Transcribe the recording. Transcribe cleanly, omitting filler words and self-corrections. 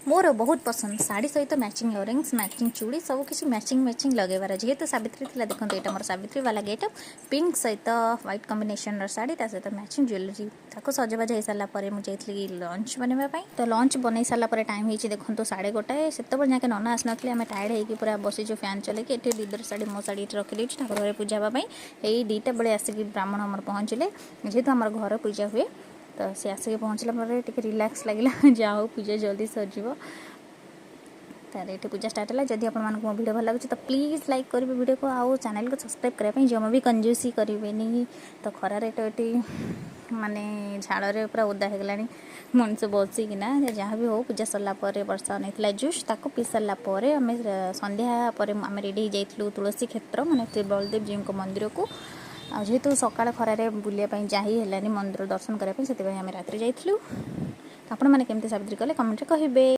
मोर बहुत पसंद शाढ़ी सहित मैचिंग इयरिंग्स मैचिंग चूड़ी सब किसी मैचिंग लगेबार जेहेतु सावित्री थी देखो यहाँ मोर सावित्री वाला गेटअप पिंक सहित व्हाइट कॉम्बिनेशन साड़ी सहित मैचिंग ज्वेलरी ताको सजबाज हो सारापर मुझे लंच बनवाई तो लंच बन सारापर टाइम होती देखो 1:30 से जाके नना आसना आम टायर्ड होगी पूरा बसीचु फैन चलैक ये दीदर शाड़ी मो शाड़ी रखी देती ठाकुर घर पूजा हाँपाई यही 2टा बेले आसिक ब्राह्मण आमर पहुँचले जेहेतु आम घर पूजा हुए तो सी आसिक पहुँचला टे रिलैक्स लगे जाओ पूजा जल्दी सर तार ये पूजा स्टार्ट है जदि आप मो वीडियो भल लगे तो प्लीज़ लाइक करेंगे वीडियो को आउ चैनल को सब्सक्राइब करने जमा भी कंजूसी करेंगे तो खरारे तो ये माने झाड़े पूरा ओदा हो गला मनीष बसिकिना जहाँ भी हो पूजा सरलापर वर्षा नहीं जूस ताको पी सारापर आम संध्या पर आम रेडी जाइलु तुलसी क्षेत्र माने बलदेव जी मंदिर को जेहेतु सकाळ खरारे बुलायापी जाही मंदिर दर्शन करने से आम रात जाइलु आपण मैंने केमती सावित्री कले कमेंट कहे।